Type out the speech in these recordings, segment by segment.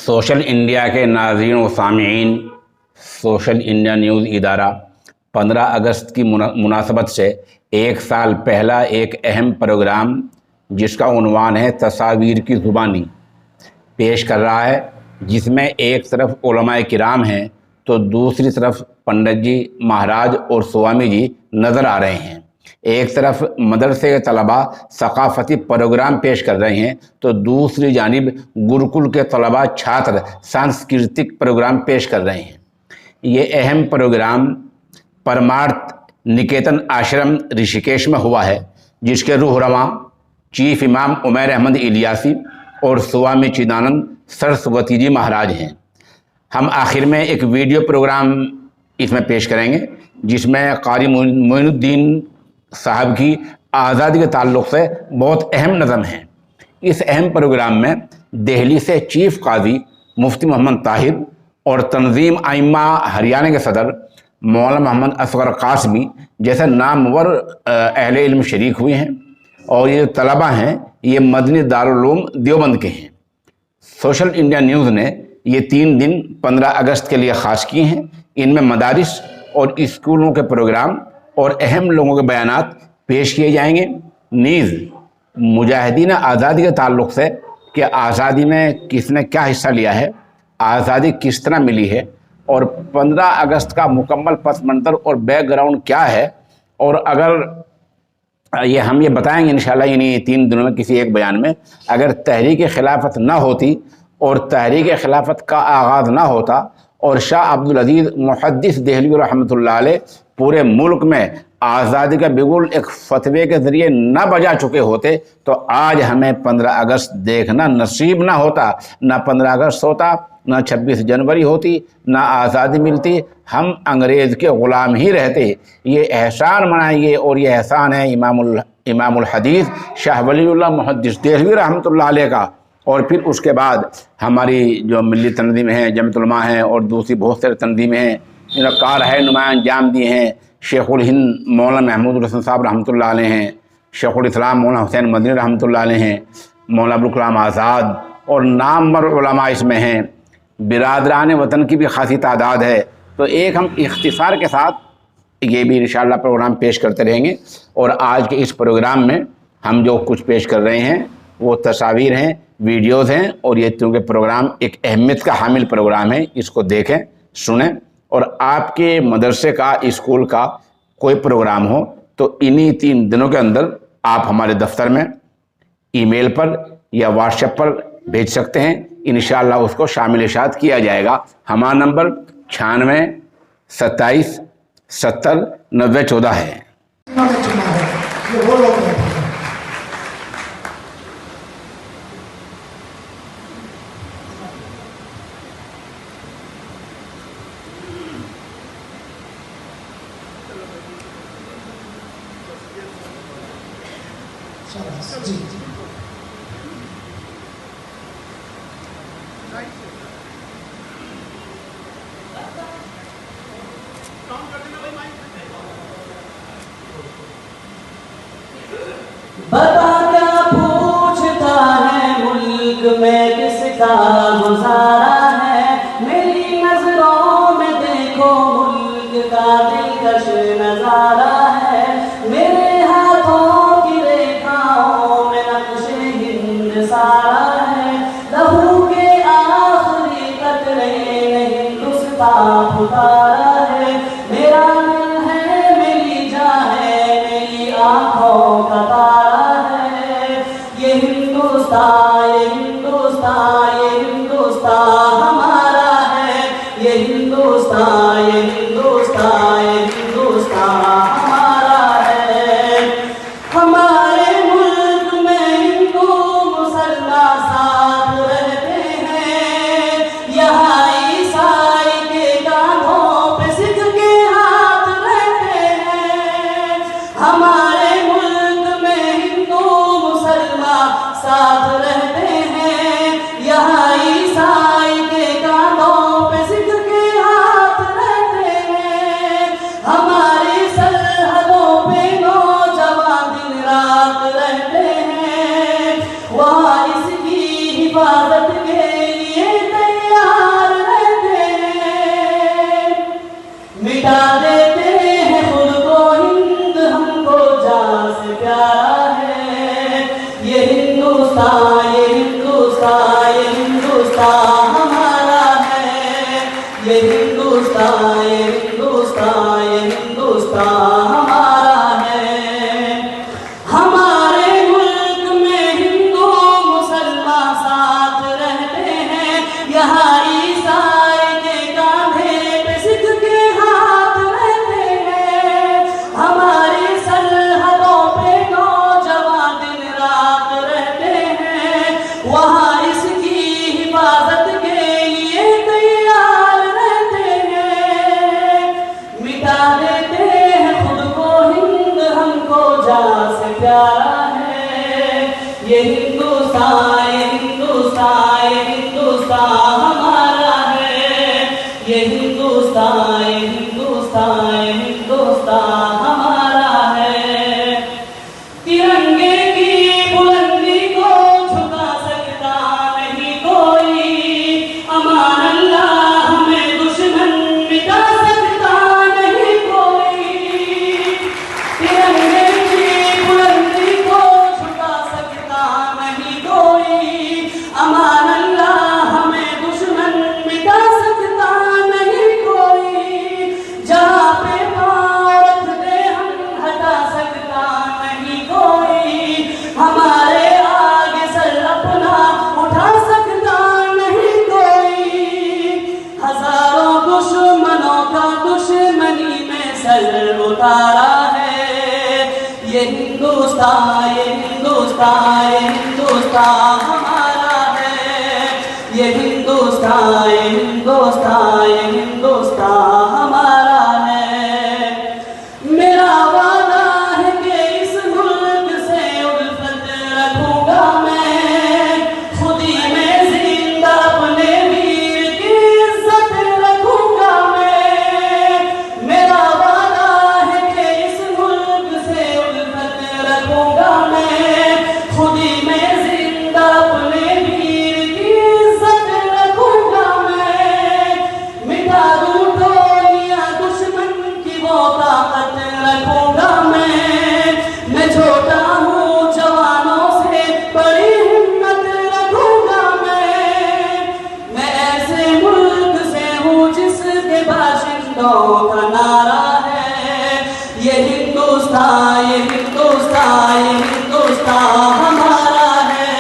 Social India के नाज़रीन व सामीन, सोशल इंडिया न्यूज़ इदारा 15 अगस्त की मुनासबत से एक साल पहला एक अहम प्रोग्राम जिसका उन्वान है तस्वीर की ज़ुबानी पेश कर रहा है, जिसमें एक तरफ उलमाए किराम हैं तो दूसरी तरफ पंडित जी, महाराज और स्वामी जी नज़र आ रहे हैं। एक तरफ मदरसे के तलबा सकाफ़ती प्रोग्राम पेश कर रहे हैं तो दूसरी जानिब गुरुकुल के तलबा छात्र सांस्कृतिक प्रोग्राम पेश कर रहे हैं। ये अहम प्रोग्राम परमार्थ निकेतन आश्रम ऋषिकेश में हुआ है, जिसके रूहरमा चीफ इमाम उमैर अहमद इलियासी और स्वामी चिदानंद सरस्वती जी महाराज हैं। हम आखिर में एक वीडियो प्रोग्राम इसमें पेश करेंगे, जिसमें कारी मोइनुद्दीन साहब की आज़ादी के ताल्लुक़ से बहुत अहम नज़म है। इस अहम प्रोग्राम में दिल्ली से चीफ काजी मुफ्ती मोहम्मद ताहिर और तंजीम आइम्मा हरियाणा के सदर मौलाना मोहम्मद असगर कासमी जैसे नामवर अहले इल्म शरीक हुए हैं। और ये जो तलबा हैं ये मदनी दारुल उलूम देवबंद के हैं। सोशल इंडिया न्यूज़ ने ये 3 दिन 15 अगस्त के लिए ख़ास किए हैं। इनमें मदारिस और स्कूलों के प्रोग्राम और अहम लोगों के बयानात पेश किए जाएंगे। नीज़ मुजाहिदीन आज़ादी के ताल्लुक़ से कि आज़ादी में किसने क्या हिस्सा लिया है, आज़ादी किस तरह मिली है और 15 अगस्त का मुकम्मल पस मंज़र और बैकग्राउंड क्या है, और अगर ये बताएंगे इंशाल्लाह इन्हीं 3 दिनों में किसी एक बयान में। अगर तहरीक खिलाफत ना होती और तहरीक खिलाफत का आगाज़ ना होता और शाह अब्दुल अजीज़ मुहद्दिस देहलवी रहमतुल्लाह अलैह पूरे मुल्क में आज़ादी का बिगुल एक फतवे के ज़रिए न बजा चुके होते तो आज हमें 15 अगस्त देखना नसीब ना होता। ना 15 अगस्त होता, ना 26 जनवरी होती, ना आज़ादी मिलती। हम अंग्रेज़ के ग़ुलाम ही रहते। ये एहसान मनाइए, और ये एहसान है इमामुल हदीस शाह वलीउल्लाह मुहद्दिस देहलवी रहमतुल्लाह अलैह का। और फिर उसके बाद हमारी जो मिली तंजीमें हैं, जमीयत उलमा हैं और दूसरी बहुत सारी तंजीमें हैं, जिन्होंने कार नुमायाँ अंजाम दिए हैं। शेखुल हिंद मौलाना महमूद हसन साहब रहमतुल्लाह अलैह हैं, शेखुल इस्लाम मौलाना हुसैन मदनी रहमतुल्लाह अलैह हैं, मौलाना अबुल कलाम आज़ाद और नामवर उलमा इसमें हैं। बिरादरान वतन की भी खासी तादाद है। तो एक हम इख्तिसार के साथ ये भी इंशाअल्लाह प्रोग्राम पेश करते रहेंगे। और आज के इस प्रोग्राम में हम जो कुछ पेश कर रहे हैं वो तस्वीर हैं, वीडियोज़ हैं, और ये चूँकि प्रोग्राम एक अहमियत का हामिल प्रोग्राम है, इसको देखें, सुनें। और आपके मदरसे का, स्कूल का कोई प्रोग्राम हो तो इन्हीं 3 दिनों के अंदर आप हमारे दफ्तर में ईमेल पर या व्हाट्सएप पर भेज सकते हैं। इंशाअल्लाह उसको शामिल-ए-शात किया जाएगा। हमारा नंबर 96 27 70 90 14 है। जी बता क्या पूछता है मुल्क में किसका गुजारा है, मेरी नजरों में देखो मुल्क का दिलकश नजारा है। मेरे हाथों की रेखाओं में नक्शे हिंद सारा है, लहू के आखिरी कतरे में हिंदुस्तान उतारा है। मेरा दिल है, मेरी जान है, मेरी आंखों का तारा है। ये हिंदुस्तान, ये हिंदुस्तान, ये हिंदुस्तान हमारा है। ये हिंदुस्तान, ये हिंदुस्तान, ये हिंदुस्तान हमारा है। हमारे मुल्क में हिंदू मुसलमान साथ रहते हैं, यहाँ ईसाई के कांधों पे सिख के हाथ रहते हैं। हमारे मुल्क में हिंदू मुसलमान साथ रहते हैं, यहाँ ईसाई के कांधों पे सिख के हाथ रहते हैं। हमारी सरहदों पे नौजवान दिन रात रहते हैं, वहाँ इसकी हिफाजत के लिए मिटा देते हैं खुद को हिंद, हमको जान से प्यारा है। ये हिंदुस्तान, ये हिंदुस्तान, ये हिंदुस्तान हमारा है। ये हिंदुस्तान, ये हिंदुस्तान, ये हिंदुस्तान हमारा है। हमारे मुल्क में हिंदू मुसलमान साथ रहते हैं, यहाँ ईसाई के कांधे पे सिख के हाथ रहते हैं। हमारी सरहदों पे नौजवान दिन रात रहते हैं, वहाँ इसकी हिफाजत के लिए तैयार रहते हैं। मिटा देते हैं खुद को हिंद, हमको जान से प्यारा है। ये हिंदुस्तान, ये हिंदुस्तान, ये हिंदुस्तान हमारा है। ये हिंदुस्तान, ये हिंदुस्तान, ये हिंदुस्तान हमारा है। तिरंगे की बुलंदी को झुका सकता नहीं कोई, अमान अल्लाह हमें दुश्मन मिटा सकता नहीं कोई। तिरंगे की बुलंदी को झुका सकता नहीं कोई, अमान अल्लाह हमें दुश्मन मिटा सकता नहीं कोई। जहाँ पे पाँव रख दे हम हटा सकता नहीं कोई, हमारे आगे सर अपना उठा सकता नहीं कोई। हजारों दुश्मनों का दुश्मनी में सर उतारा है। ये हिंदुस्तान, ये हिंदुस्तान, ये हिंदुस्तान हमारा है। ये हिंदुस्तान, ये हिंदुस्तान, ये हिंदुस्तान हमारा है। मेरा वादा है कि इस मुल्क से उल्फत रखूंगा मैं, खुदी में जिंदा अपने वीर की इज्जत रखूंगा मैं। मेरा वादा है कि इस मुल्क से उल्फत रखूंगा मैं, खुदी में जिंदा अपने वीर की इज्जत रखूंगा मैं। मिटा दूं टोलियां दुश्मन की वो ताकत रखूंगा मैं छोटा हूँ जवानों से बड़ी हिम्मत रखूंगा मैं ऐसे मुल्क से हूँ जिसके बाशिंदों का नारा है। ये हिंदुस्तान, ये हिंदुस्तान, ये हिंदुस्तान हमारा है।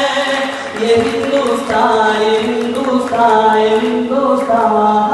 ये हिंदुस्तान, ये हिंदुस्तान, ये हिंदुस्तान